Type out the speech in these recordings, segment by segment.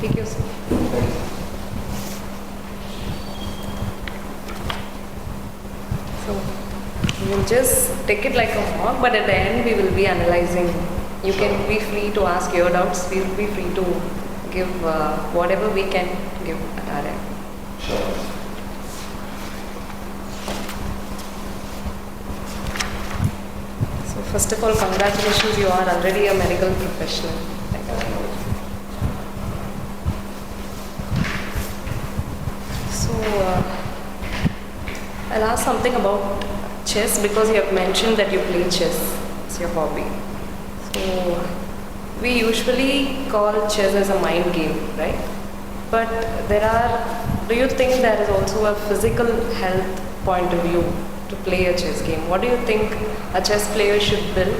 Take your seat. So we will just take it like a mock, but at the end we will be analyzing. You can be free to ask your doubts. We will be free to give whatever we can give at our end. Sure. So first of all, congratulations, you are already a medical professional. So I'll ask something about chess because you have mentioned that you play chess as your hobby. So we usually call chess as a mind game, right? But do you think there is also a physical health point of view to play a chess game? What do you think a chess player should build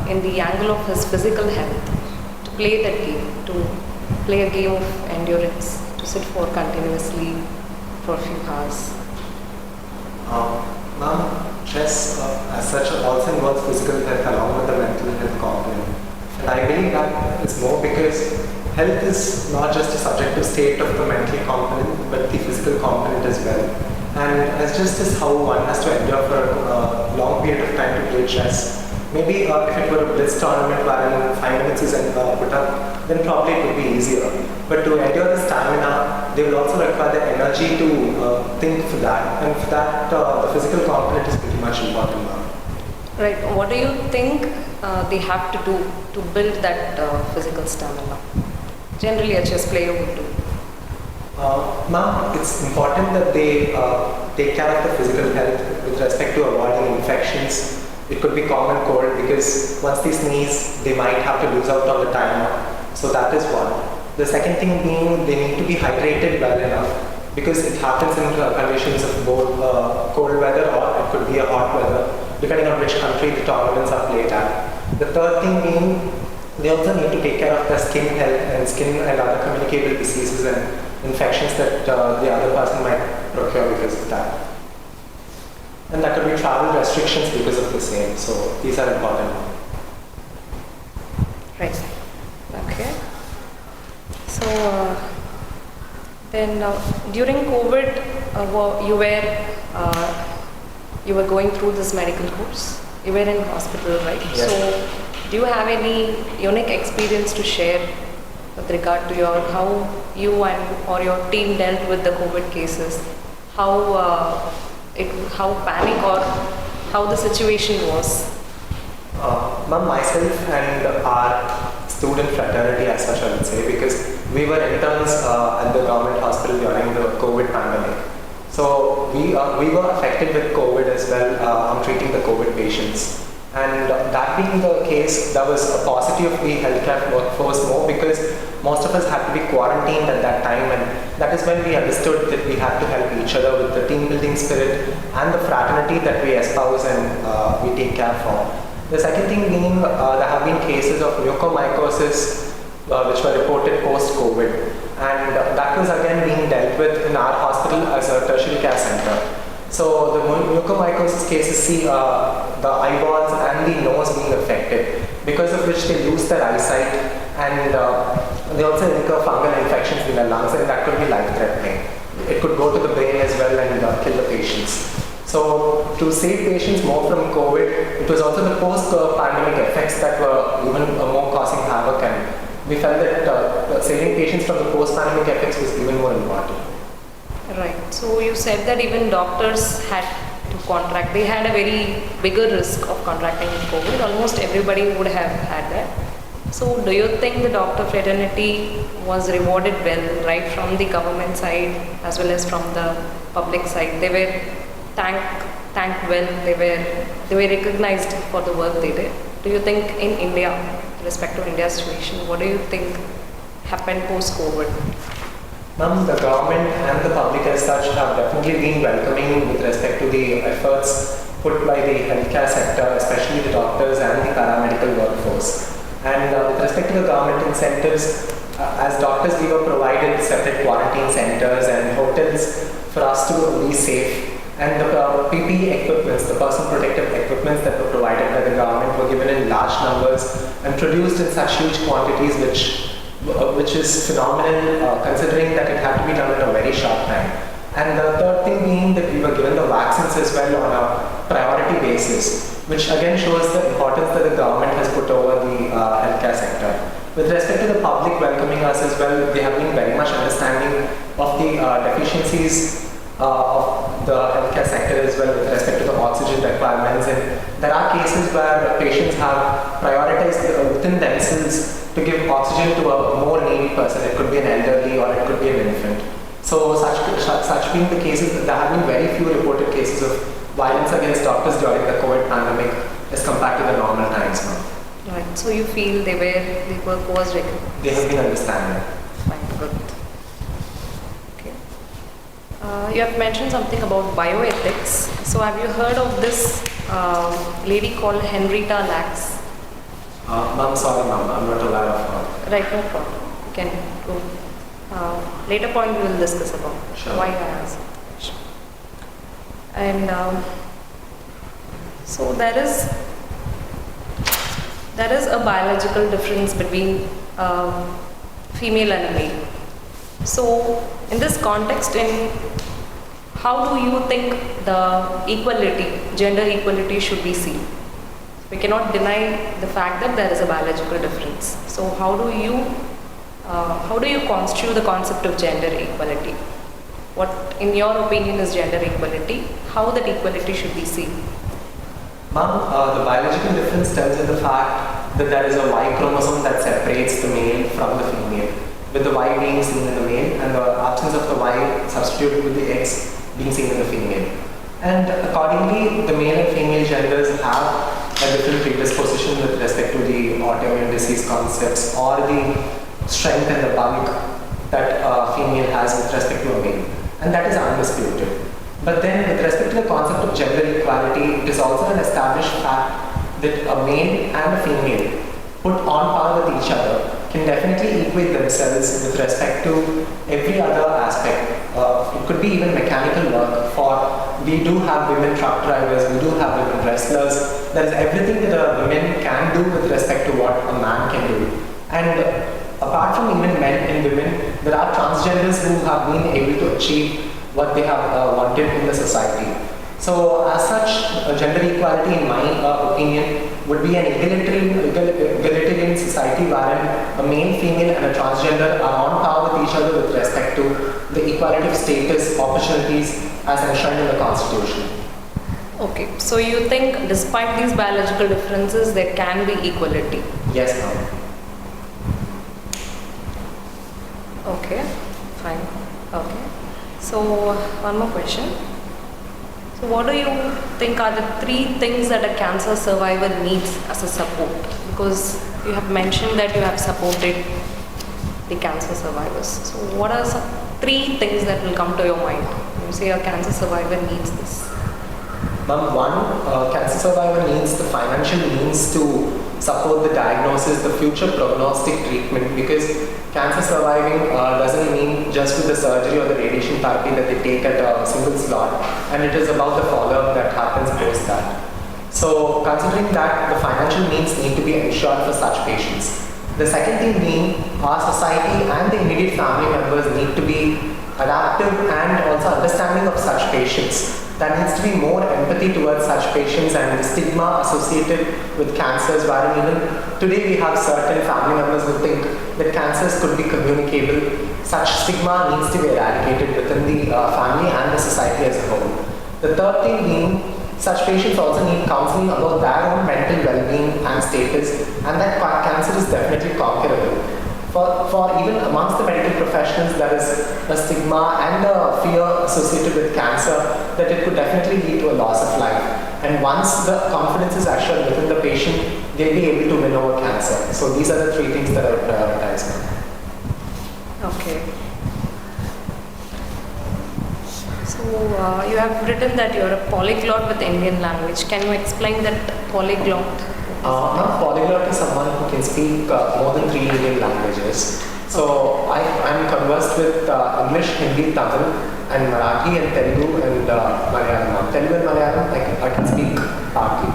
in the angle of his physical health to play that game, to play a game of endurance, to sit for continuously for a few hours? Ma'am, chess as such also involves physical health along with the mental health component. And I believe that is more because health is not just a subjective state of the mental component, but the physical component as well. And as just as how one has to endure for a long period of time to play chess, maybe if it were a blitz tournament wherein 5 minutes is put up, then probably it would be easier. But to endure the stamina, they will also require the energy to think for that. And for that, the physical component is pretty much important now. Right. What do you think they have to do to build that physical stamina? Generally, a chess player would do. Ma'am, it's important that they take care of the physical health with respect to avoiding infections. It could be common cold because once they sneeze, they might have to lose out on the timer. So that is one. The second thing being they need to be hydrated well enough because it happens in conditions of both cold weather or it could be a hot weather, depending on which country the tournaments are played at. The third thing being they also need to take care of their skin health and skin and other communicable diseases and infections that the other person might procure because of that. And that could be travel restrictions because of the same. So these are important. Right. Okay. So then during COVID, you were going through this medical course. You were in hospital, right? Yes. So do you have any unique experience to share with regard to how you or your team dealt with the COVID cases? How panic or how the situation was? Ma'am, myself and our student fraternity as such, I would say, because we were interns at the government hospital during the COVID pandemic. So we were affected with COVID as well. I'm treating the COVID patients. And that being the case, that was a paucity of the healthcare workforce more because most of us had to be quarantined at that time, and that is when we understood that we had to help each other with the team building spirit and the fraternity that we espouse and we take care for. The second thing being there have been cases of mucormycosis which were reported post-COVID, and that was again being dealt with in our hospital as a tertiary care center. So the mucormycosis cases see the eyeballs and the nose being affected, because of which they lose their eyesight, and they also incur fungal infections in their lungs, and that could be life-threatening. It could go to the brain as well and kill the patients. So to save patients more from COVID, it was also the post-pandemic effects that were even more causing havoc, and we felt that saving patients from the post-pandemic effects was even more important. Right. So you said that even doctors had to contract. They had a very bigger risk of contracting COVID. Almost everybody would have had that. So do you think the doctor fraternity was rewarded well, right from the government side as well as from the public side? They were thanked well. They were recognized for the work they did. Do you think in India, with respect to India's situation, what do you think happened post-COVID? Ma'am, the government and the public as such have definitely been welcoming with respect to the efforts put by the healthcare sector, especially the doctors and the paramedical workforce. And with respect to the government incentives, as doctors we were provided separate quarantine centers and hotels for us to be safe. And the PPE equipments, the personal protective equipments that were provided by the government were given in large numbers and produced in such huge quantities which which is phenomenal considering that it had to be done in a very short time. And the third thing being that we were given the vaccines as well on a priority basis, which again shows the importance that the government has put over the healthcare sector. With respect to the public welcoming us as well, they have been very much understanding of the deficiencies of the healthcare sector as well with respect to the oxygen requirements. And there are cases where patients have prioritized within themselves to give oxygen to a more needy person. It could be an elderly or it could be an infant. So such being the cases, there have been very few reported cases of violence against doctors during the COVID pandemic as compared to the normal times now. Right. So you feel they were caused recognized? They have been understanding. Fine, good. Okay. You have mentioned something about bioethics. So have you heard of this lady called Henrietta Lacks? Ma'am, sorry ma'am, I'm not aware of her. Right, no problem. You can go. Later point we will discuss about why I asked the question. And so there is a biological difference between female and male. So in this context, how do you think the equality, gender equality should be seen? We cannot deny the fact that there is a biological difference. So how do you constitute the concept of gender equality? What, in your opinion, is gender equality? How that equality should be seen? Ma'am, the biological difference stems in the fact that there is a Y chromosome that separates the male from the female, with the Y being seen in the male and the absence of the Y substituted with the X being seen in the female. And accordingly, the male and female genders have a different predisposition with respect to the autoimmune disease concepts or the strength and the bulk that a female has with respect to a male. And that is undisputed. But then with respect to the concept of gender equality, it is also an established fact that a male and a female put on par with each other can definitely equate themselves with respect to every other aspect. It could be even mechanical work. We do have women truck drivers, we do have women wrestlers. There is everything that a woman can do with respect to what a man can do. And apart from even men and women, there are transgenders who have been able to achieve what they have wanted in the society. So as such, gender equality in my opinion would be an egalitarian society wherein a male, female and a transgender are on par with each other with respect to the equality of status, opportunities as enshrined in the Constitution. Okay, so you think despite these biological differences, there can be equality? Yes, ma'am. Okay, fine. Okay. So, one more question. So, what do you think are the 3 things that a cancer survivor needs as a support? Because you have mentioned that you have supported the cancer survivors. So, what are some 3 things that will come to your mind when you say a cancer survivor needs this? Ma'am, one, cancer survivor needs the financial means to support the diagnosis, the future prognostic treatment, because cancer surviving doesn't mean just with the surgery or the radiation therapy that they take at a single slot, and it is about the follow-up that happens post that. So considering that, the financial means need to be ensured for such patients. The second thing being, our society and the immediate family members need to be adaptive and also understanding of such patients. There needs to be more empathy towards such patients and the stigma associated with cancers, wherein even today we have certain family members who think that cancers could be communicable. Such stigma needs to be eradicated within the family and the society as a whole. The third thing being, such patients also need counseling about their own mental well-being and status, and that cancer is definitely conquerable. For even amongst the medical professionals, there is a stigma and a fear associated with cancer that it could definitely lead to a loss of life. And once the confidence is assured within the patient, they'll be able to win over cancer. So these are the 3 things that I would prioritize. Okay. So you have written that you're a polyglot with Indian language. Can you explain that polyglot? Polyglot is someone who can speak more than 3 Indian languages. So I'm conversed with English, Hindi, Tamil, and Marathi and Telugu and Malayalam. Telugu and Malayalam I can speak partly.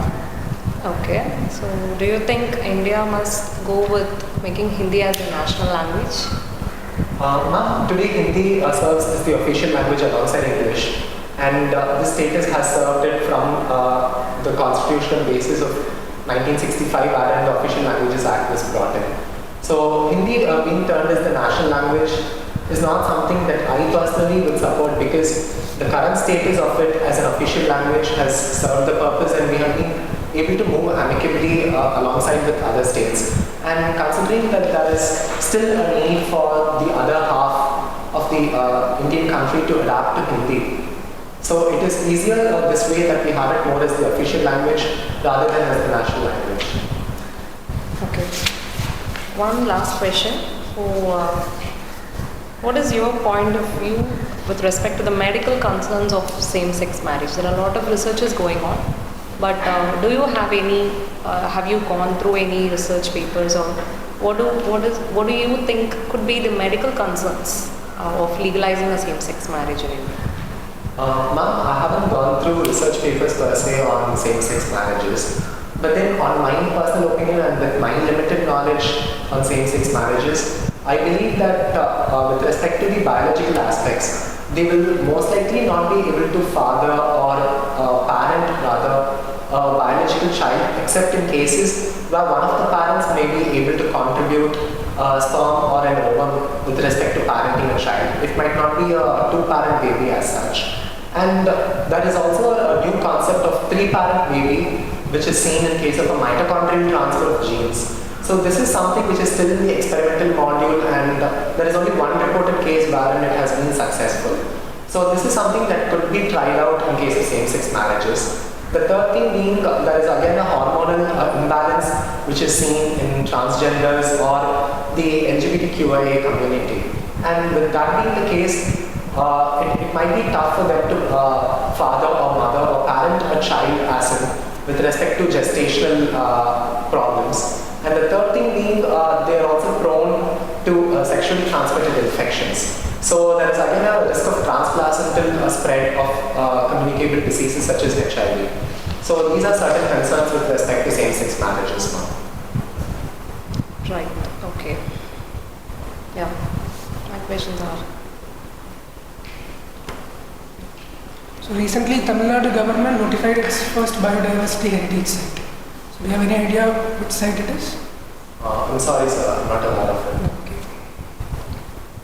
Okay. So, do you think India must go with making Hindi as a national language? Ma'am, today Hindi serves as the official language alongside English, and this status has served it from the constitutional basis of 1965 wherein the Official Languages Act was brought in. So Hindi being termed as the national language is not something that I personally would support, because the current status of it as an official language has served the purpose, and we have been able to move amicably alongside with other states. And considering that there is still a need for the other half of the Indian country to adapt to Hindi, so it is easier this way that we have it more as the official language rather than as the national language. Okay. One last question. So, what is your point of view with respect to the medical concerns of same-sex marriage? There are a lot of researches going on, but do you have any? Have you gone through any research papers, or what do you think could be the medical concerns of legalizing a same-sex marriage in India? Ma'am, I haven't gone through research papers per se on same-sex marriages, but then on my personal opinion and with my limited knowledge on same-sex marriages, I believe that with respect to the biological aspects, they will most likely not be able to father or parent rather a biological child, except in cases where one of the parents may be able to contribute sperm or an ovum with respect to parenting a child. It might not be a two-parent baby as such. And there is also a new concept of three-parent baby, which is seen in case of a mitochondrial transfer of genes. So this is something which is still in the experimental module, and there is only one reported case wherein it has been successful. So this is something that could be tried out in case of same-sex marriages. The third thing being, there is again a hormonal imbalance which is seen in transgenders or the LGBTQIA community. And with that being the case, it might be tough for them to father or mother or parent a child as in with respect to gestational problems. And the third thing being, they are also prone to sexually transmitted infections. So there is again a risk of transplacental spread of communicable diseases such as HIV. So these are certain concerns with respect to same-sex marriages now. Right. Okay. Yeah. My questions are. So recently, Tamil Nadu government notified its first biodiversity heritage site. So do you have any idea which site it is? I'm sorry, sir. I'm not aware of it. Okay.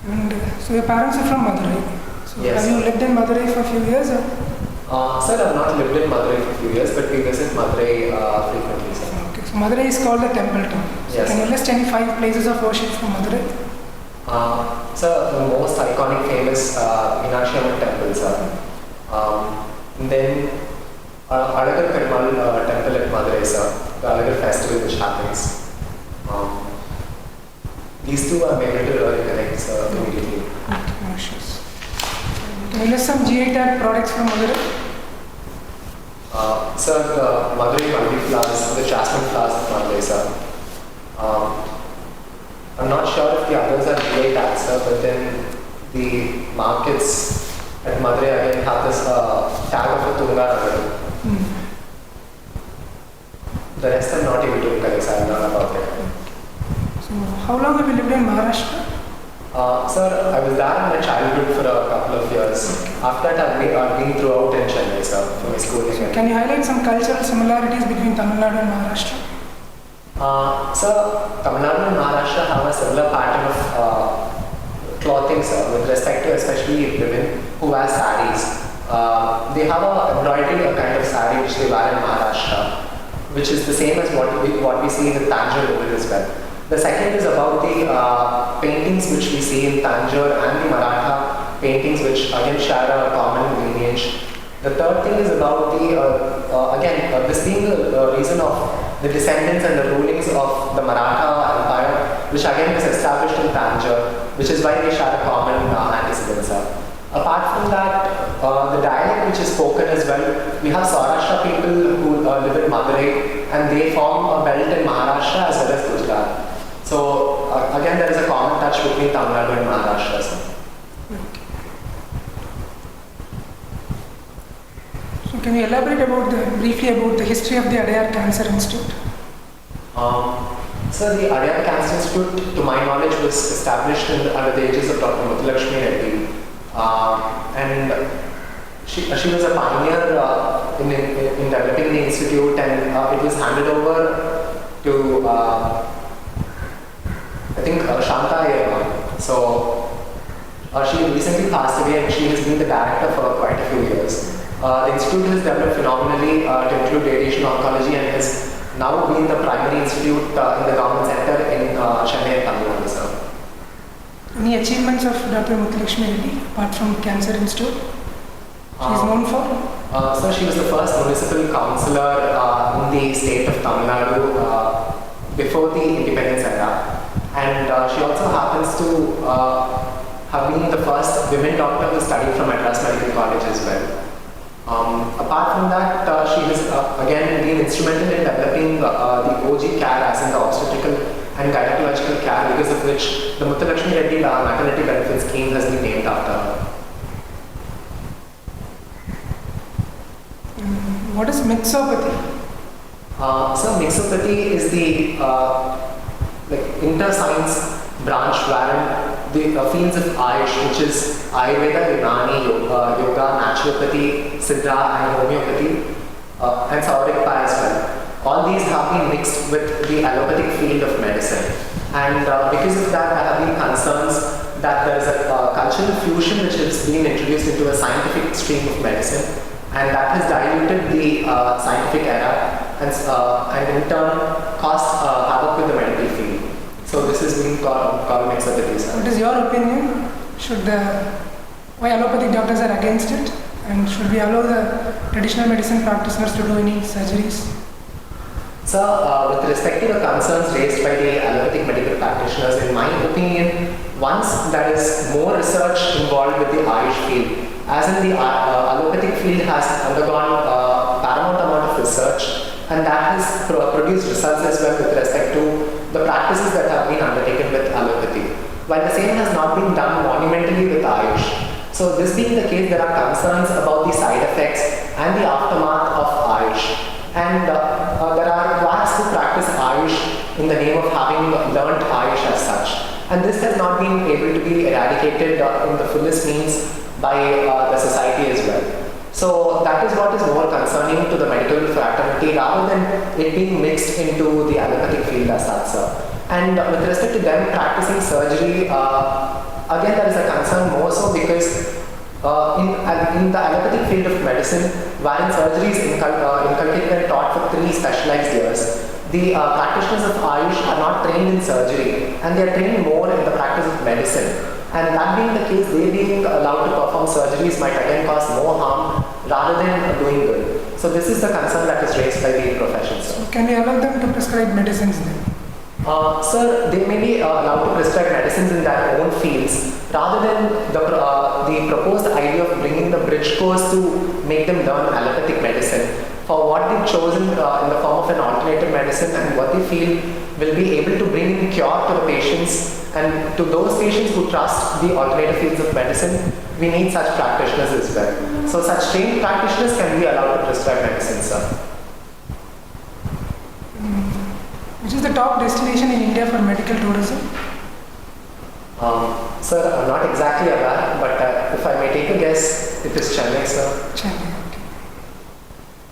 And so your parents are from Madurai. So Yes. have you lived in Madurai for a few years? Or? Sir, I've not lived in Madurai for a few years, but we visit Madurai frequently, sir. Okay. So Madurai is called the temple town. So Yes. can you list any 5 places of worship from Madurai? Sir, the most iconic, famous Meenakshi Amman temple, sir. And then Adyar temple at Madurai, sir. The Adyar festival which happens. These two are able to reconnect, sir, immediately. Okay, gracious. Can you list some GI tag products from Madurai? Sir, the Madurai multi flowers, the jasmine flowers of Madurai, sir. I'm not sure if the others are GI tags, sir, but then the markets at Madurai again have this tag of a Tunga Ragaru. The rest I'm not able to recollect, sir. I don't know about it. So how long have you lived in Maharashtra? Sir, I was there in my childhood for a couple of years. After that, I've been throughout in Chennai, sir, for my schooling. So can you highlight some cultural similarities between Tamil Nadu and Maharashtra? Sir, Tamil Nadu and Maharashtra have a similar pattern of clothing, sir, with respect to especially women who wear saris. They have a embroidery kind of sari which they wear in Maharashtra, which is the same as what we see in the Tanjore women as well. The second is about the paintings which we see in Tanjore and the Maratha paintings, which again share a common lineage. The third thing is about the this being the reason of the descendants and the rulings of the Maratha Empire, which again was established in Tanjore, which is why they share a common antecedents. Apart from that, the dialect which is spoken as well, we have Saurashtra people who live in Madurai, and they form a belt in Maharashtra as well as Gujarat. So again, there is a common touch between Tamil Nadu and Maharashtra. So can you elaborate briefly about the history of the Adyar Cancer Institute? So the Adyar Cancer Institute, to my knowledge, was established under the aegis of Dr. Muthulakshmi Reddy, and she was a pioneer in developing the institute, and it was handed over to I think Shanta Adyar. So she recently passed away, and she has been the director for quite a few years. The institute has developed phenomenally to include radiation oncology and has now been the primary institute in the government sector in Chennai and Tamil Nadu, sir. Any achievements of Dr. Muthulakshmi Reddy apart from Cancer Institute she is known for? So she was the first municipal councillor in the state of Tamil Nadu before the independence era, and she also happens to have been the first women doctor to study from Madras Medical College as well. Apart from that, she has again been instrumental in developing the OG care, as in the obstetrical and gynecological care, because of which the Muthulakshmi Reddy maternity benefit scheme has been named after her. What is Mixopathy? So Mixopathy is the inter-science branch wherein the fields of Ayush, which is Ayurveda, Unani, Yoga, Naturopathy, Siddha and Homeopathy, and Saurikpa as well. All these have been mixed with the allopathic field of medicine. And because of that, there have been concerns that there is a cultural fusion which has been introduced into a scientific stream of medicine, and that has diluted the scientific era and in turn caused havoc with the medical field. So this is being called Mixopathy. What is your opinion? Why allopathic doctors are against it? And should we allow the traditional medicine practitioners to do any surgeries? So, with respect to the concerns raised by the allopathic medical practitioners, in my opinion, once there is more research involved with the Ayush field, as in the allopathic field has undergone paramount amount of research, and that has produced results as well with respect to the practices that have been undertaken with allopathy, while the same has not been done monumentally with Ayush. So this being the case, there are concerns about the side effects and the aftermath of Ayush. And there are quacks who practice Ayush in the name of having learnt Ayush as such. And this has not been able to be eradicated in the fullest means by the society as well. So that is what is more concerning to the medical fraternity rather than it being mixed into the allopathic field as such, sir. And with respect to them practicing surgery, again there is a concern more so because in the allopathic field of medicine, wherein surgery is inculcated and taught for 3 specialized years, the practitioners of Ayush are not trained in surgery and they are trained more in the practice of medicine. And that being the case, they being allowed to perform surgeries might again cause more harm rather than doing good. So this is the concern that is raised by the profession, sir. So can we allow them to prescribe medicines then? Sir, they may be allowed to prescribe medicines in their own fields rather than the proposed idea of bringing the bridge course to make them learn allopathic medicine for what they've chosen in the form of an alternative medicine and what they feel will be able to bring in cure to the patients. And to those patients who trust the alternative fields of medicine, we need such practitioners as well. So such trained practitioners can be allowed to prescribe medicine, sir. Which is the top destination in India for medical tourism? Sir, I'm not exactly aware, but if I may take a guess, it is Chennai, sir. Chennai, okay.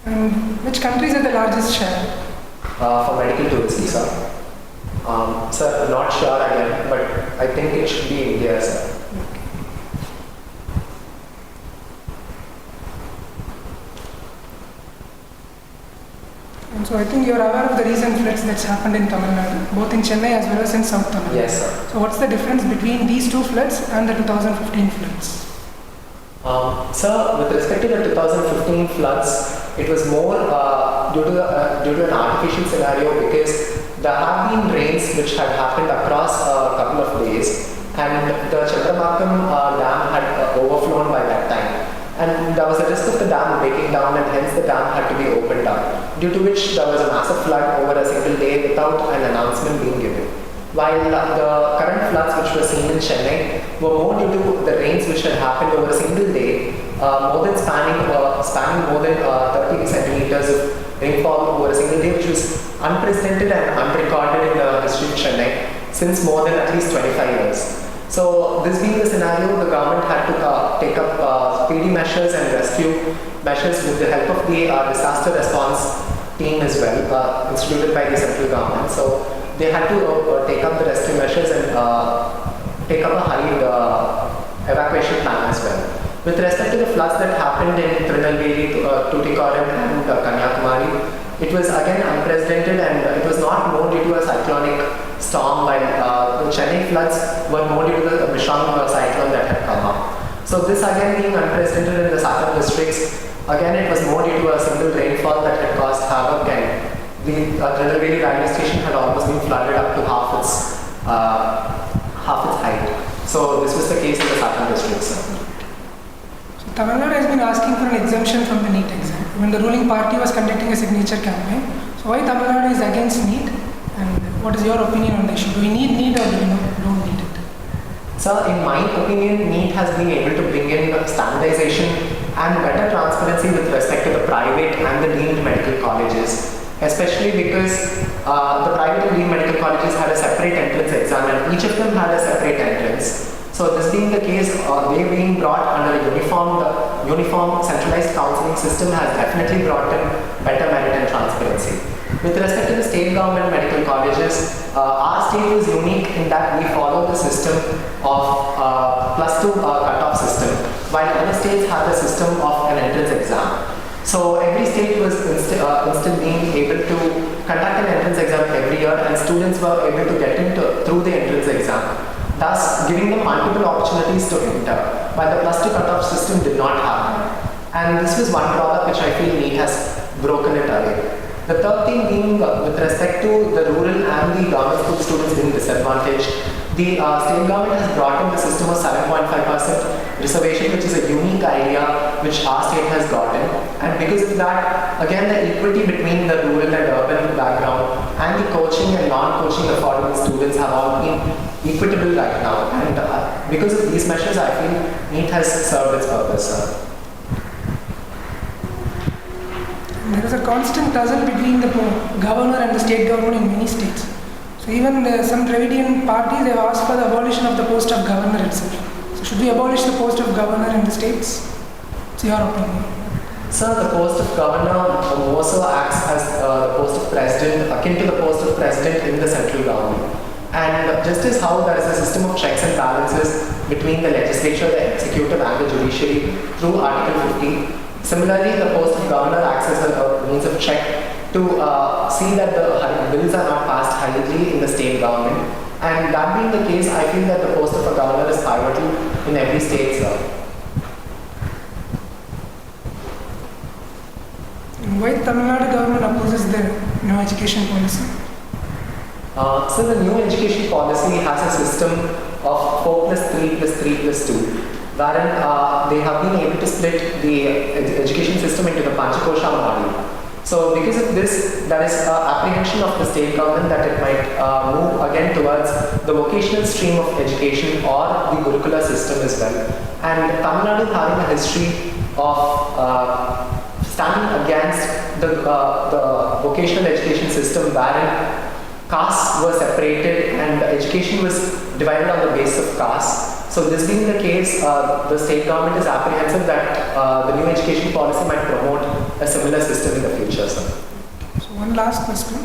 And which countries are the largest share? For medical tourism, sir. Sir, I'm not sure again, but I think it should be India, sir. Okay. And so I think you're aware of the recent floods that's happened in Tamil Nadu, both in Chennai as well as in South Tamil Nadu. Yes, sir. So what's the difference between these 2 floods and the 2015 floods? Sir, with respect to the 2015 floods, it was more due to an artificial scenario because there have been rains which had happened across a couple of days, and the Chandramakam dam had overflown by that time. And there was a risk of the dam breaking down, and hence the dam had to be opened up, due to which there was a massive flood over a single day without an announcement being given. While the current floods which were seen in Chennai were more due to the rains which had happened over a single day, spanning more than 30 centimeters of rainfall over a single day, which was unprecedented and unrecorded in the history of Chennai since more than at least 25 years. So this being the scenario, the government had to take up speedy measures and rescue measures with the help of the disaster response team as well, instituted by the central government. So they had to take up the rescue measures and take up a hurried evacuation plan as well. With respect to the floods that happened in Tirunelveli, Tuticorin and Kanyakumari, it was again unprecedented, and it was not more due to a cyclonic storm, while the Chennai floods were more due to the Misham cyclone that had come up. So this again being unprecedented in the southern districts, again it was more due to a single rainfall that had caused havoc, and the Tirunelveli railway station had almost been flooded up to half its height. So this was the case in the southern districts. Tamil Nadu has been asking for an exemption from the NEET exam when the ruling party was conducting a signature campaign. So why Tamil Nadu is against NEET, and what is your opinion on the issue? Do we need NEET or do we don't need it? Sir, in my opinion, NEET has been able to bring in standardization and better transparency with respect to the private and the deemed medical colleges, especially because the private and deemed medical colleges had a separate entrance exam, and each of them had a separate entrance. So this being the case, they being brought under a uniform centralized counseling system has definitely brought in better merit and transparency. With respect to the state government medical colleges, our state is unique in that we follow the system of +2 cutoff system, while other states have the system of an entrance exam. So every state was instead being able to conduct an entrance exam every year, and students were able to get into through the entrance exam, thus giving them multiple opportunities to enter, while the +2 cutoff system did not have. And this was one drawback which I feel NEET has broken it away. The third thing being with respect to the rural and the government school students being disadvantaged, the state government has brought in the system of 7.5% reservation, which is a unique idea which our state has gotten. And because of that, again the equity between the rural and urban background and the coaching and non-coaching affordable students have all been equitable right now. And because of these measures, I feel NEET has served its purpose. There is a constant tussle between the governor and the state government in many states. So even some Dravidian parties have asked for the abolition of the post of governor itself. So should we abolish the post of governor in the states? What's your opinion? Sir, the post of governor also acts as the post of president, akin to the post of president in the central government. And just as how there is a system of checks and balances between the legislature, the executive and the judiciary through Article 50, similarly the post of governor acts as a means of check to see that the bills are not passed hurriedly in the state government. And that being the case, I feel that the post of a governor is pivotal in every state, sir. Why Tamil Nadu government opposes the new education policy? So the new education policy has a system of 4+3+3+2, wherein they have been able to split the education system into the Panchakosha model. So because of this, there is apprehension of the state government that it might move again towards the vocational stream of education or the Gurukula system as well. And Tamil Nadu having a history of standing against the vocational education system wherein castes were separated and education was divided on the basis of caste. So this being the case, the state government is apprehensive that the new education policy might promote a similar system in the future, sir. So one last question.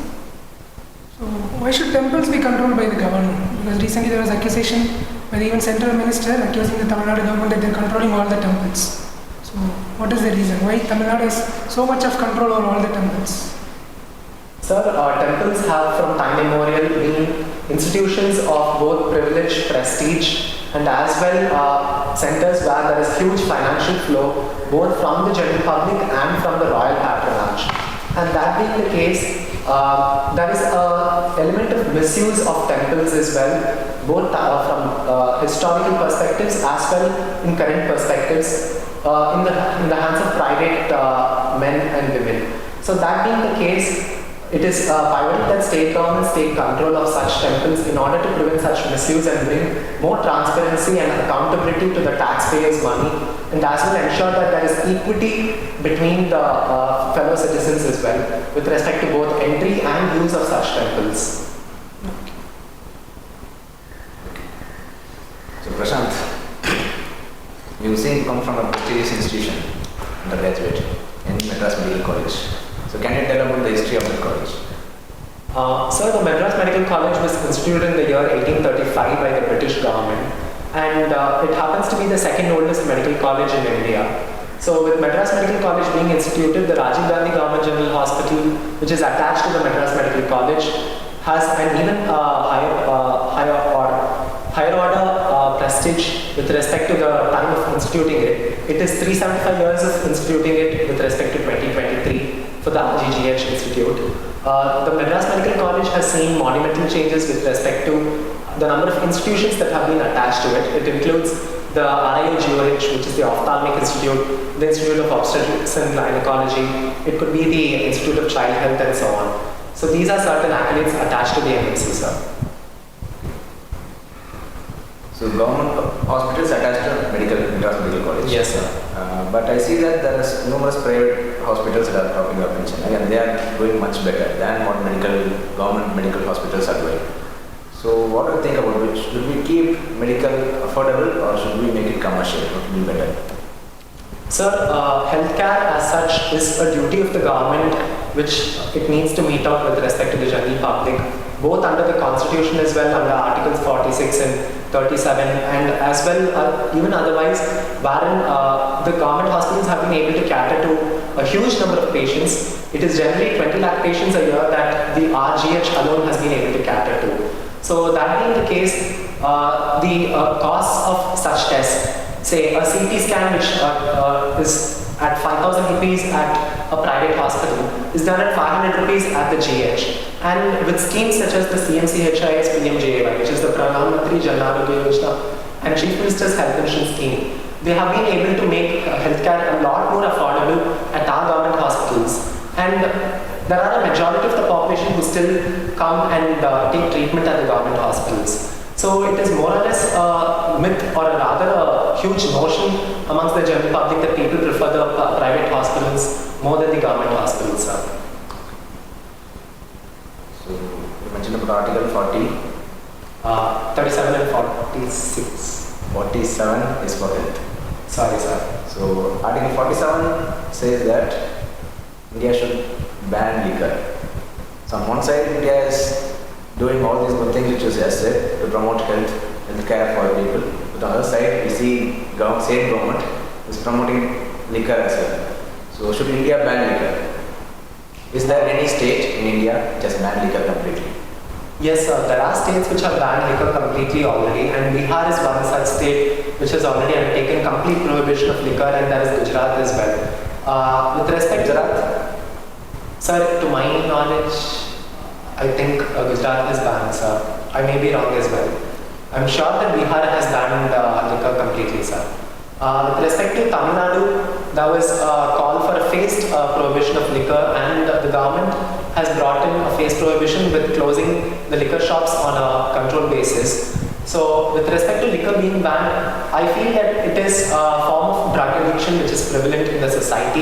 So why should temples be controlled by the government? Because recently there was accusation by the even central minister accusing the Tamil Nadu government that they are controlling all the temples. So what is the reason? Why Tamil Nadu has so much of control over all the temples? Sir, temples have from time immemorial been institutions of both privilege, prestige, and as well centers where there is huge financial flow both from the general public and from the royal patronage. And that being the case, there is an element of misuse of temples as well, both from historical perspectives as well in current perspectives in the hands of private men and women. So that being the case, It is pivotal that state governments take control of such temples in order to prevent such misuse and bring more transparency and accountability to the taxpayers' money, and as well ensure that there is equity between the fellow citizens as well with respect to both entry and use of such temples. So Prashanth, you seem to come from a prestigious institution, undergraduate in Madras Medical College. So can you tell about the history of the college? Sir, the Madras Medical College was instituted in the year 1835 by the British government, and it happens to be the second oldest medical college in India. So with Madras Medical College being instituted, the Rajiv Gandhi Government General Hospital, which is attached to the Madras Medical College, has an even higher order prestige with respect to the time of instituting it. It is 375 years of instituting it with respect to 2023 for the RGGH Institute. The Madras Medical College has seen monumental changes with respect to the number of institutions that have been attached to it. It includes the RIOGOH, which is the Ophthalmic Institute, the Institute of Obstetrics and Gynecology. It could be the Institute of Child Health and so on. So these are certain accolades attached to the MMC, sir. So government hospitals attached to Madras Medical College. Yes, sir. But I see that there is numerous private hospitals that are cropping up in Chennai, and they are doing much better than what government medical hospitals are doing. So what do you think about it? Should we keep medical affordable or should we make it commercial? What would be better? Sir, healthcare as such is a duty of the government which it needs to meet out with respect to the general public, both under the constitution as well, under articles 46 and 37, and as well even otherwise, wherein the government hospitals have been able to cater to a huge number of patients. It is generally 20 lakh patients a year that the RGH alone has been able to cater to. So that being the case, the costs of such tests, say a CT scan which is at 5,000 rupees at a private hospital is done at 500 rupees at the GH. And with schemes such as the CMC IAS PMJAY, which is the Pradhan Mantri Jan Arogya Yojana and Chief Minister's Health Insurance Scheme, they have been able to make healthcare a lot more affordable at our government hospitals. And there are a majority of the population who still come and take treatment at the government hospitals. So it is more or less a myth, or rather a huge notion amongst the general public that people prefer the private hospitals more than the government hospitals. So you mentioned about Article 40. 37 and 46. 47 is for health. Sorry, sir. So Article 47 says that India should ban liquor. So on one side, India is doing all these good things which you just said to promote health care for people. But on the other side, we see same government is promoting liquor as well. So should India ban liquor? Is there any state in India which has banned liquor completely? Yes, sir. There are states which have banned liquor completely already, and Bihar is one such state which has already undertaken complete prohibition of liquor, and there is Gujarat as well. With respect to Gujarat, sir, to my knowledge, I think Gujarat is banned, sir. I may be wrong as well. I'm sure that Bihar has banned liquor completely, sir. With respect to Tamil Nadu, there was a call for a phased prohibition of liquor, and the government has brought in a phased prohibition with closing the liquor shops on a controlled basis. So with respect to liquor being banned, I feel that it is a form of drug addiction which is prevalent in the society,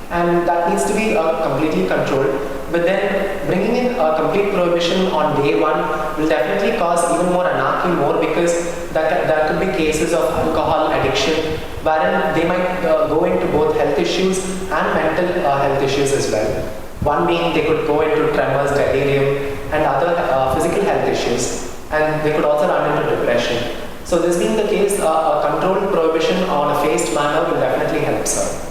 and that needs to be completely controlled. But then bringing in a complete prohibition on day one will definitely cause even more anarchy, because there could be cases of alcohol addiction wherein they might go into both health issues and mental health issues as well. One being they could go into tremors, delirium and other physical health issues, and they could also run into depression. So this being the case, a controlled prohibition on a phased manner will definitely help, sir.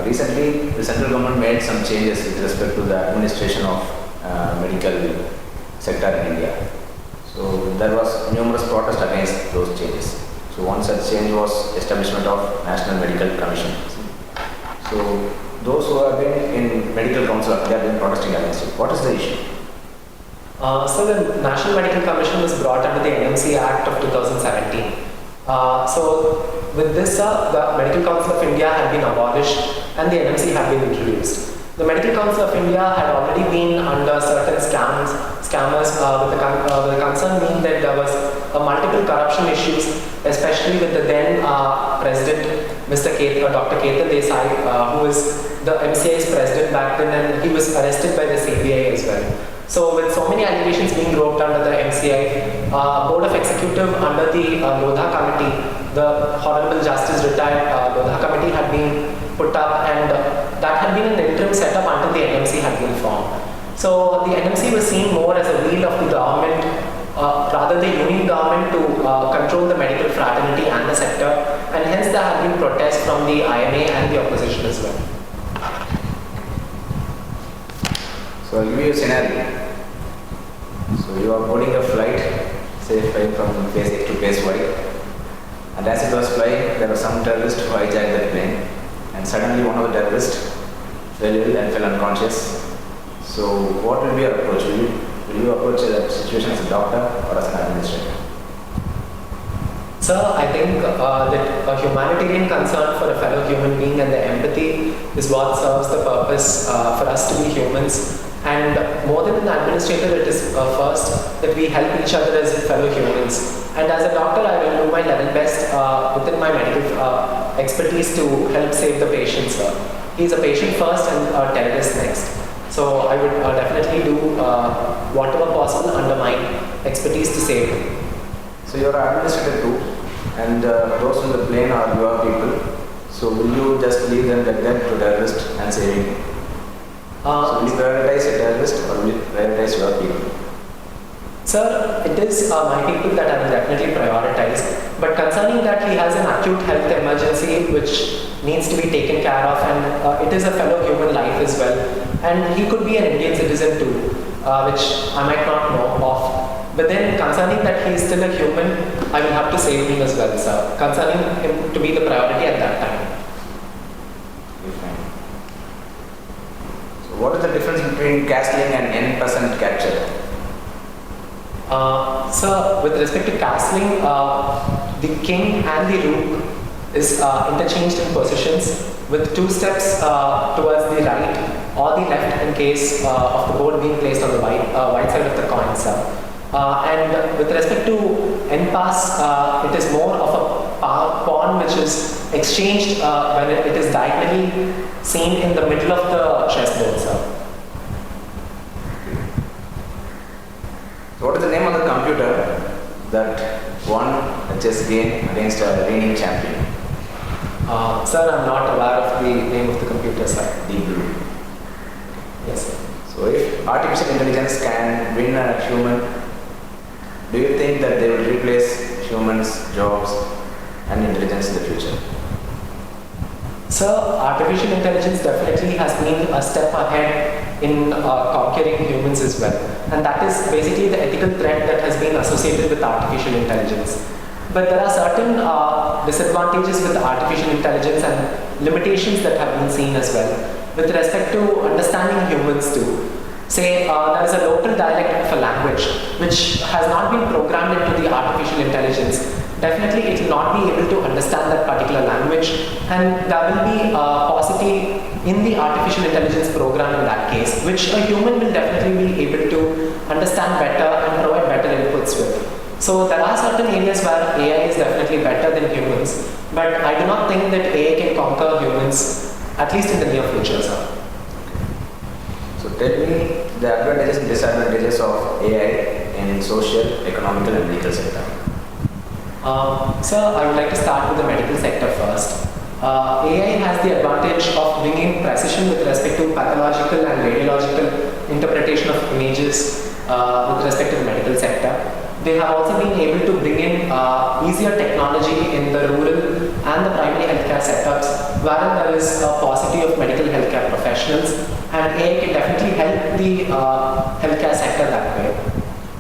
Recently, the central government made some changes with respect to the administration of medical sector in India. So there was numerous protest against those changes. So one such change was establishment of National Medical Commission. So those who have been in medical council, they have been protesting against it. What is the issue? So the National Medical Commission was brought under the NMC Act of 2017. So with this, the Medical Council of India had been abolished and the NMC had been introduced. The Medical Council of India had already been under certain scammers with the concern being that there was multiple corruption issues, especially with the then president, Mr. Dr. Ketan Desai, who was the MCI's president back then, and he was arrested by the CBI as well. So with so many allegations being roped under the MCI, Board of Executive under the Lodha Committee, the Honorable Justice retired Lodha Committee had been put up, and that had been an interim setup until the NMC had been formed. So the NMC was seen more as a wheel of the government, rather the union government, to control the medical fraternity and the sector, and hence there had been protests from the IMA and the opposition as well. So I'll give you a scenario. So you are boarding a flight, say flying from place X to place Y, and as it was flying, there was some terrorist who hijacked that plane, and suddenly one of the terrorists fell ill and fell unconscious. So what will be your approach? Will you approach that situation as a doctor or as an administrator? Sir, I think that a humanitarian concern for a fellow human being and the empathy is what serves the purpose for us to be humans. And more than an administrator, it is first that we help each other as fellow humans. And as a doctor, I will do my level best within my medical expertise to help save the patient, sir. He is a patient first and a terrorist next. So I would definitely do whatever possible under my expertise to save him. So you are an administrator too, and those on the plane are your people. So will you just leave them like that to terrorist and saving? So will you prioritize a terrorist or will you prioritize your people? Sir, it is my people that I will definitely prioritize. But concerning that he has an acute health emergency which needs to be taken care of, and it is a fellow human life as well. And he could be an Indian citizen too, which I might not know of. But then concerning that he is still a human, I will have to save him as well, sir. Concerning him to be the priority at that time. So what is the difference between castling and N% capture? Sir, with respect to castling, the king and the rook is interchanged in positions with 2 steps towards the right or the left in case of the board being placed on the white side of the coin, sir. And with respect to N-pass, it is more of a pawn which is exchanged when it is diagonally seen in the middle of the chessboard, sir. So what is the name of the computer that won a chess game against a reigning champion? Sir, I'm not aware of the name of the computer, sir. Deep Blue. Yes, sir. So if artificial intelligence can win a human, do you think that they will replace humans' jobs and intelligence in the future? Sir, artificial intelligence definitely has been a step ahead in conquering humans as well. And that is basically the ethical threat that has been associated with artificial intelligence. But there are certain disadvantages with artificial intelligence and limitations that have been seen as well with respect to understanding humans too. Say there is a local dialect of a language which has not been programmed into the artificial intelligence. Definitely it will not be able to understand that particular language, and there will be paucity in the artificial intelligence program in that case, which a human will definitely be able to understand better and provide better inputs with. So there are certain areas where AI is definitely better than humans, but I do not think that AI can conquer humans, at least in the near future, sir. So tell me the advantages and disadvantages of AI in social, economical and legal sector. Sir, I would like to start with the medical sector first. AI has the advantage of bringing precision with respect to pathological and radiological interpretation of images with respect to the medical sector. They have also been able to bring in easier technology in the rural and the primary healthcare setups, wherein there is a paucity of medical healthcare professionals, and AI can definitely help the healthcare sector that way.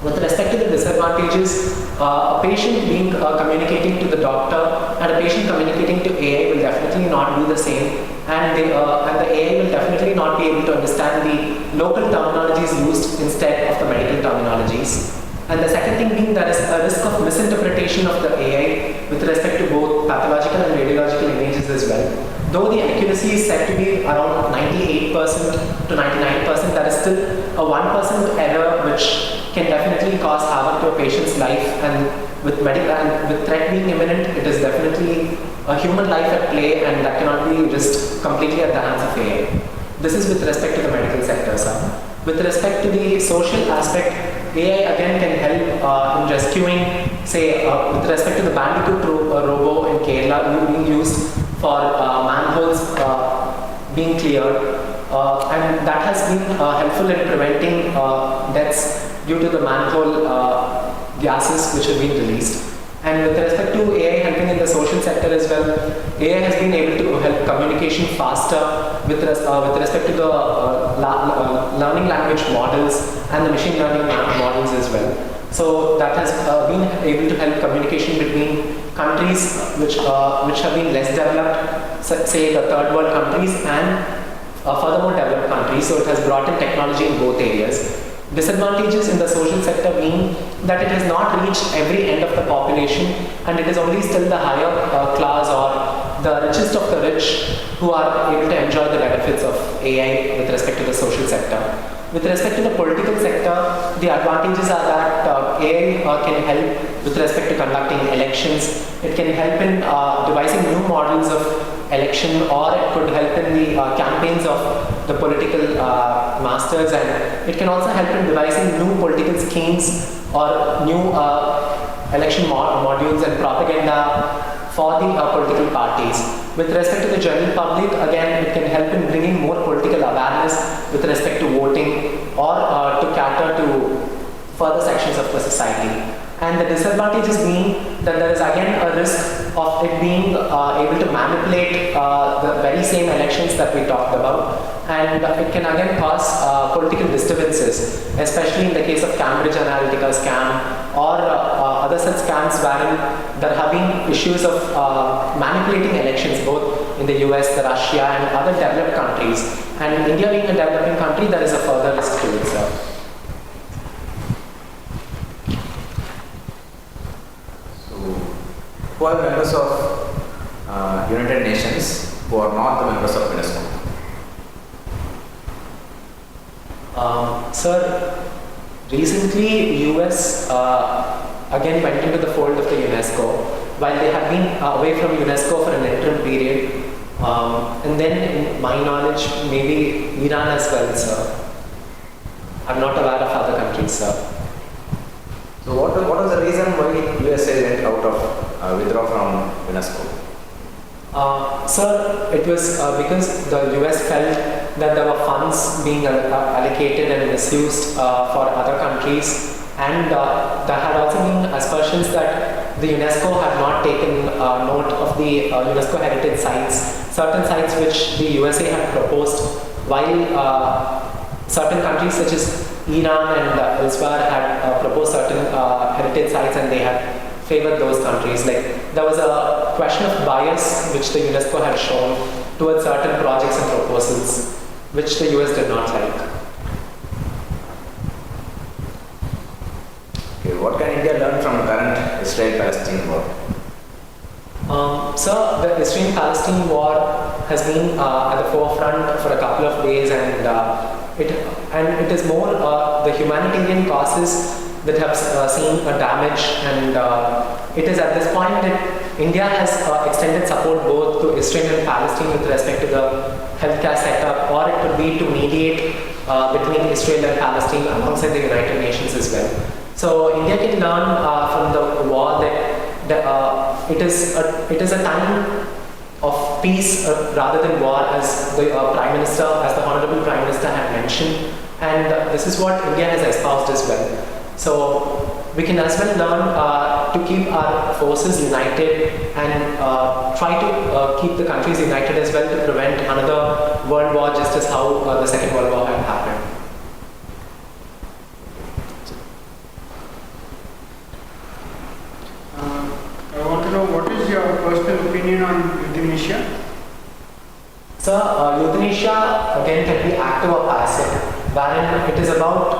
With respect to the disadvantages, a patient being communicating to the doctor and a patient communicating to AI will definitely not be the same, and the AI will definitely not be able to understand the local terminologies used instead of the medical terminologies. And the second thing being there is a risk of misinterpretation of the AI with respect to both pathological and radiological images as well. Though the accuracy is said to be around 98% to 99%, there is still a 1% error which can definitely cause havoc to a patient's life, and with medical and with threat being imminent, it is definitely a human life at play, and that cannot be risked completely at the hands of AI. This is with respect to the medical sector, sir. With respect to the social aspect, AI again can help in rescuing, say, with respect to the Bandicoot robo in Kerala being used for manholes being cleared, and that has been helpful in preventing deaths due to the manhole gases which have been released. And with respect to AI helping in the social sector as well, AI has been able to help communication faster with respect to the learning language models and the machine learning models as well. So that has been able to help communication between countries which have been less developed, say the third world countries, and furthermore developed countries. So it has brought in technology in both areas. Disadvantages in the social sector being that it has not reached every end of the population, and it is only still the higher class or the richest of the rich who are able to enjoy the benefits of AI with respect to the social sector. With respect to the political sector, the advantages are that AI can help with respect to conducting elections. It can help in devising new models of election, or it could help in the campaigns of the political masters, and it can also help in devising new political schemes or new election modules and propaganda for the political parties. With respect to the general public, again, it can help in bringing more political awareness with respect to voting, or to cater to further sections of the society. And the disadvantages being that there is again a risk of it being able to manipulate the very same elections that we talked about, and it can again cause political disturbances, especially in the case of Cambridge Analytica scam or other such scams wherein there have been issues of manipulating elections both in the US, the Russia, and other developed countries. And India being a developing country, there is a further risk to it, sir. Who are members of United Nations who are not the members of UNESCO? Sir, recently US again went into the fold of the UNESCO, while they had been away from UNESCO for an interim period. And then, in my knowledge, maybe Iran as well, sir. I'm not aware of other countries, sir. So what was the reason why USA went out of withdraw from UNESCO? Sir, it was because the US felt that there were funds being allocated and misused for other countries, and there had also been aspersions that the UNESCO had not taken note of the UNESCO heritage sites, certain sites which the USA had proposed, while certain countries such as Iran and elsewhere had proposed certain heritage sites, and they had favored those countries. Like, there was a question of bias which the UNESCO had shown towards certain projects and proposals, which the US did not like. Okay, what can India learn from the current Israel-Palestine war? So the Israel-Palestine war has been at the forefront for a couple of days, and it is more the humanitarian causes that have seen a damage, and it is at this point that India has extended support both to Israel and Palestine with respect to the healthcare setup, or it could be to mediate between Israel and Palestine alongside the United Nations as well. So India can learn from the war that it is a time of peace rather than war, as the Prime Minister, as the Honorable Prime Minister had mentioned, and this is what India has espoused as well. So we can as well learn to keep our forces united and try to keep the countries united as well to prevent another world war, just as how the Second World War had happened. I want to know what is your personal opinion on euthanasia? So euthanasia again can be active or passive, wherein it is about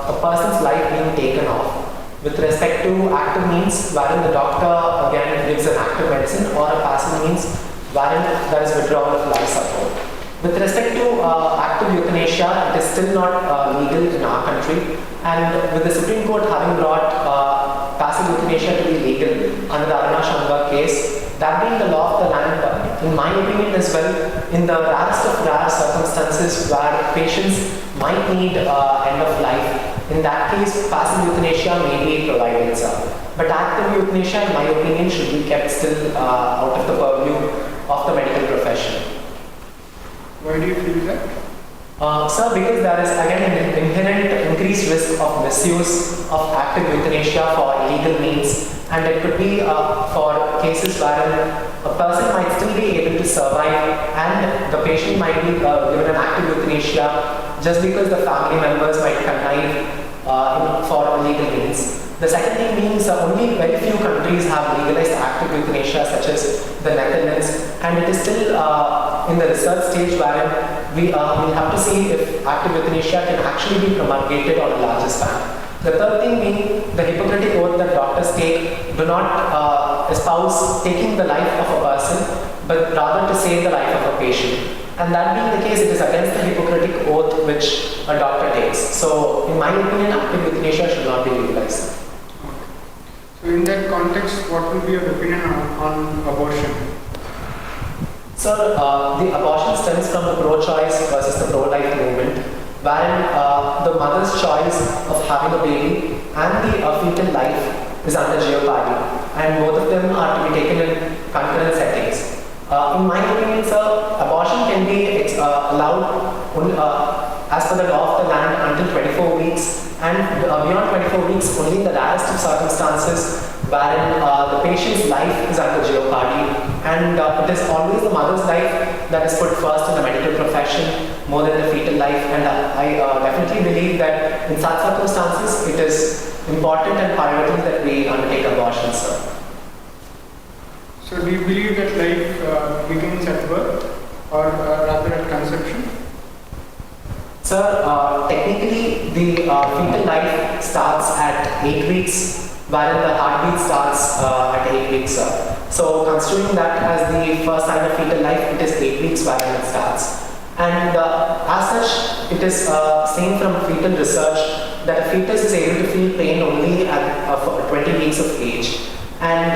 a person's life being taken off. With respect to active means, wherein the doctor again gives an active medicine, or a passive means wherein there is withdrawal of life support. With respect to active euthanasia, it is still not legal in our country, and with the Supreme Court having brought passive euthanasia to be legal under the Aruna case, that being the law of the land, in my opinion as well, in the rarest of rare circumstances where patients might need end of life, in that case, passive euthanasia may be provided, sir. But active euthanasia, in my opinion, should be kept still out of the purview of the medical profession. Why do you feel that? Sir, because there is again an inherent increased risk of misuse of active euthanasia for illegal means, and it could be for cases wherein a person might still be able to survive and the patient might be given an active euthanasia just because the family members might connive for illegal means. The second thing means only very few countries have legalized active euthanasia, such as the Netherlands, and it is still in the research stage wherein we have to see if active euthanasia can actually be promulgated on a larger span. The third thing being the Hippocratic oath that doctors take do not espouse taking the life of a person, but rather to save the life of a patient. And that being the case, it is against the Hippocratic oath which a doctor takes. So, in my opinion, active euthanasia should not be legalized. So, in that context, what will be your opinion on abortion? Sir, the abortion stems from the pro-choice versus the pro-life movement, wherein the mother's choice of having a baby and the fetal life is under jeopardy, and both of them are to be taken in concurrent settings. In my opinion, sir, abortion can be allowed as per the law of the land until 24 weeks, and beyond 24 weeks only in the rarest of circumstances wherein the patient's life is under jeopardy, and it is always the mother's life that is put first in the medical profession more than the fetal life, and I definitely believe that in such circumstances it is important and priority that we undertake abortion, sir. So do you believe that life begins at birth or rather at conception? Sir, technically the fetal life starts at 8 weeks, wherein the heartbeat starts at 8 weeks, sir. So considering that as the first sign of fetal life, it is 8 weeks wherein it starts. And as such, it is seen from fetal research that a fetus is able to feel pain only at 20 weeks of age. And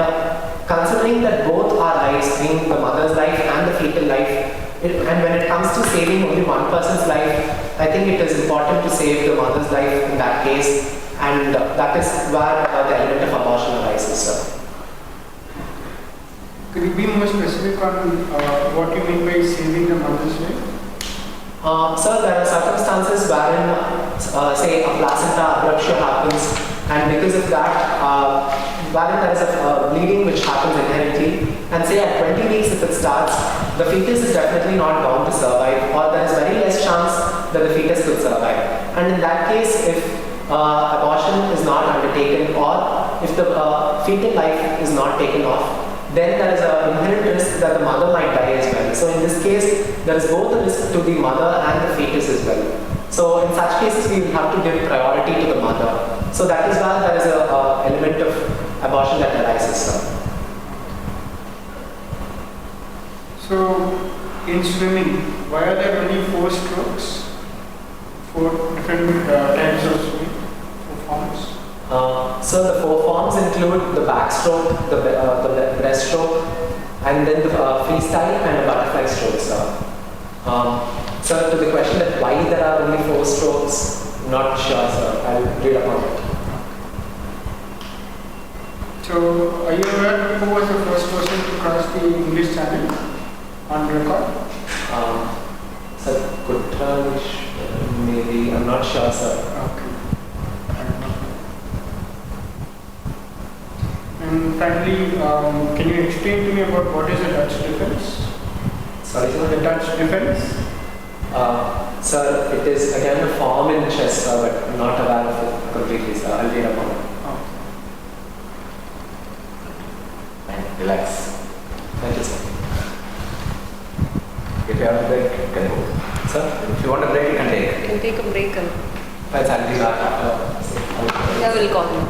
considering that both our lives, being the mother's life and the fetal life, and when it comes to saving only one person's life, I think it is important to save the mother's life in that case, and that is where the element of abortion arises, sir. Could you be more specific on what you mean by saving the mother's life? Sir, there are circumstances wherein, say, a placenta abruption happens, and because of that, wherein there is a bleeding which happens inherently, and say at 20 weeks if it starts, the fetus is definitely not bound to survive, or there is very less chance that the fetus could survive. And in that case, if abortion is not undertaken, or if the fetal life is not taken off, then there is an inherent risk that the mother might die as well. So in this case, there is both a risk to the mother and the fetus as well. So in such cases, we will have to give priority to the mother. So that is why there is an element of abortion that arises, sir. So in swimming, why are there only 4 strokes? 4 different types of swimming, 4 forms? So the 4 forms include the backstroke, the breaststroke, and then the freestyle and the butterfly stroke, sir. Sir, to the question that why there are only 4 strokes, not sure, sir. I'll read upon it. So, are you aware who was the first person to cross the English Channel on record? Sir, Kutranish, maybe, I'm not sure, sir. Okay. And finally, can you explain to me about what is the Dutch defense? Sorry, sir? The Dutch defense? Sir, it is again a form in chess, sir, but I'm not aware of it completely, sir. I'll read upon it. Relax. Thank you, sir. If you have a break, you can go. Sir? If you want a break, you can take. You can take a break and I'll read that after. I will call you.